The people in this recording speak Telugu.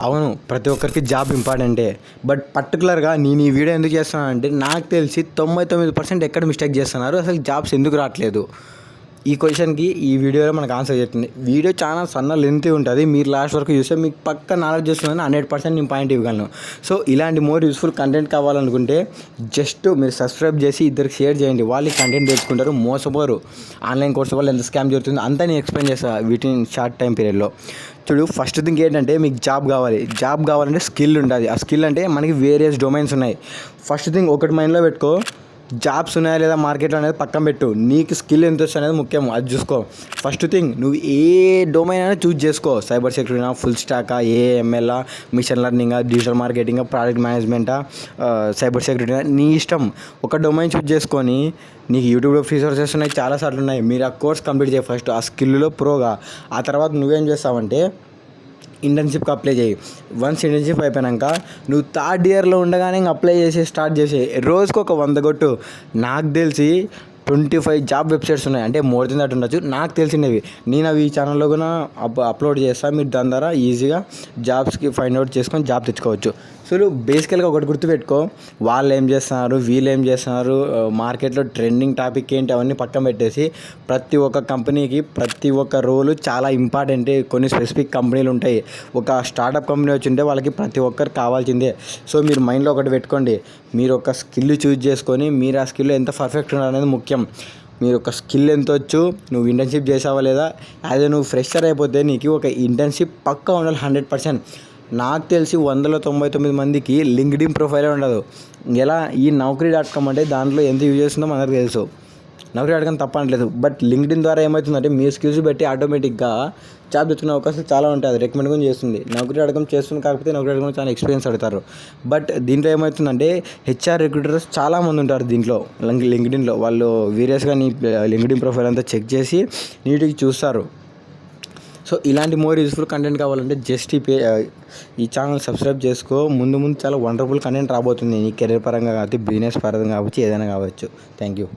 అవును. ప్రతి ఒక్కరికి జాబ్ ఇంపార్టెంటే. బట్ పర్టిక్యులర్‌గా నేను ఈ వీడియో ఎందుకు చేస్తున్నానంటే, నాకు తెలిసి 99% ఎక్కడ మిస్టేక్ చేస్తున్నారు. అసలు జాబ్స్ ఎందుకు రాట్లేదు? ఈ క్వెషన్‌కి ఈ వీడియోలో మనకు ఆన్సర్ చెప్తుంది. వీడియో చాలా లెంగ్తీ ఉంటది. మీరు లాస్ట్ వరకు చూస్తే మీకు పక్కా నాలెడ్జ్ వస్తుందని 100% నేను పాయింట్ ఇవ్వగలను. సో, ఇలాంటి మోర్ యూజ్‌ఫుల్ కంటెంట్ కావాలనుకుంటే జస్ట్ మీరు సబ్స్క్రైబ్ చేసి ఇద్దరికి షేర్ చేయండి. వాళ్ళు ఈ కంటెంట్ నేర్చుకుంటారు. మోసపోరు. ఆన్‌లైన్ కోర్సు వల్ల ఎంత స్కామ్ జరుగుతుందో అంతా నేను ఎక్స్‌ప్లెయిన్ చేస్తా వితిన్ షార్ట్ టైమ్ పీరియడ్‌లో. చూడు, ఫస్ట్ థింగ్ ఏంటంటే మీకు జాబ్ కావాలి. జాబ్ కావాలంటే స్కిల్ ఉండాలి. ఆ స్కిల్ అంటే మనకి వేరియస్ డొమైన్స్ ఉన్నాయి. ఫస్ట్ థింగ్ ఒకటి మైండ్‌లో పెట్టుకో. జాబ్స్ ఉన్నాయా లేదా మార్కెట్లో అనేది పక్కన పెట్టు. నీకు స్కిల్ ఎంత వస్తుంది అనేది ముఖ్యం. అది చూసుకో. ఫస్ట్ థింగ్ నువ్వు ఏ డొమైన్ అయినా చూజ్ చేసుకో. సైబర్ సెక్యూరిటీనా, ఫుల్ స్టాకా, ఏఎంఎల్ఆ, మిషన్ లెర్నింగా, డిజిటల్ మార్కెటింగా, ప్రాజెక్ట్ మేనేజ్మెంటా, సైబర్ సెక్యూరిటీనా, నీ ఇష్టం. ఒక డొమైన్ చూజ్ చేసుకొని నీకు యూట్యూబ్లో ఫ్రీ సోర్సెస్ ఉన్నాయి, చాలా సార్లు ఉన్నాయి. మీరు ఆ కోర్స్ కంప్లీట్ చేయి ఫస్ట్. ఆ స్కిల్లో ప్రోగా. ఆ తర్వాత నువ్వేం చేస్తావంటే ఇంటర్న్షిప్కి అప్లై చేయి. వన్స్ ఇంటర్న్షిప్ అయిపోయాక నువ్వు థర్డ్ ఇయర్లో ఉండగానే ఇంక అప్లై చేసి స్టార్ట్ చేసి రోజుకు ఒక 100 కొట్టు. నాకు తెలిసి 25 జాబ్ వెబ్సైట్స్ ఉన్నాయి. అంటే మోర్ దెన్ దట్ ఉండొచ్చు. నాకు తెలిసినవి నేను అవి ఈ ఛానల్లో కూడా అప్లోడ్ చేస్తాను. మీరు దాని ద్వారా ఈజీగా జాబ్స్కి ఫైండ్ అవుట్ చేసుకొని జాబ్ తెచ్చుకోవచ్చు. సో నువ్వు బేసికల్గా ఒకటి గుర్తుపెట్టుకో. వాళ్ళు ఏం చేస్తున్నారు, వీళ్ళు ఏం చేస్తున్నారు, మార్కెట్లో ట్రెండింగ్ టాపిక్ ఏంటి, అవన్నీ పక్కన పెట్టేసి ప్రతి ఒక్క కంపెనీకి ప్రతి ఒక్క రోలు చాలా ఇంపార్టెంట్. కొన్ని స్పెసిఫిక్ కంపెనీలు ఉంటాయి. ఒక స్టార్టప్ కంపెనీ వచ్చి ఉంటే వాళ్ళకి ప్రతి ఒక్కరు కావాల్సిందే. సో మీరు మైండ్లో ఒకటి పెట్టుకోండి. మీరు ఒక స్కిల్ చూజ్ చేసుకొని మీరు ఆ స్కిల్లో ఎంత పర్ఫెక్ట్ ఉన్నారు అనేది ముఖ్యం. మీరు ఒక స్కిల్ ఎంత వచ్చు, నువ్వు ఇంటర్న్షిప్ చేసావా లేదా, అదే నువ్వు ఫ్రెషర్ అయిపోతే నీకు ఒక ఇంటర్న్షిప్ పక్కా ఉండాలి 100%. నాకు తెలిసి 199 మందికి లింక్డ్ఇన్ ప్రొఫైలే ఉండదు. ఎలా ఈ Naukri.com అంటే దాంట్లో ఎంత యూజ్ చేస్తుందో మనకు తెలుసు. Naukri.com తప్పనట్లేదు. బట్ లింక్డ్ఇన్ ద్వారా ఏమవుతుందంటే మీ స్కిల్స్ బట్టి ఆటోమేటిక్గా జాబ్ తెచ్చుకునే అవకాశాలు చాలా ఉంటాయి. అది రికమెండ్ కూడా చేస్తుంది. Naukri.com చేస్తుంది, కాకపోతే Naukri.com చాలా ఎక్స్పీరియన్స్ అడుగుతారు. బట్ దీంట్లో ఏమవుతుందంటే హెచ్ఆర్ రిక్రూటర్స్ చాలామంది ఉంటారు దీంట్లో. లింక్డ్ఇన్లో వాళ్ళు వీరియస్గా నీ లింక్డ్ఇన్ ప్రొఫైల్ అంతా చెక్ చేసి నీటికి చూస్తారు. సో ఇలాంటి మోర్ యూజ్ఫుల్ కంటెంట్ కావాలంటే జస్ట్ ఈ ఛానల్ సబ్స్క్రైబ్ చేసుకో. ముందు చాలా వండర్ఫుల్ కంటెంట్ రాబోతుంది. నీ కెరీర్ పరంగా కావచ్చు, బిజినెస్ పరంగా కావచ్చు, ఏదైనా కావచ్చు. Thank you.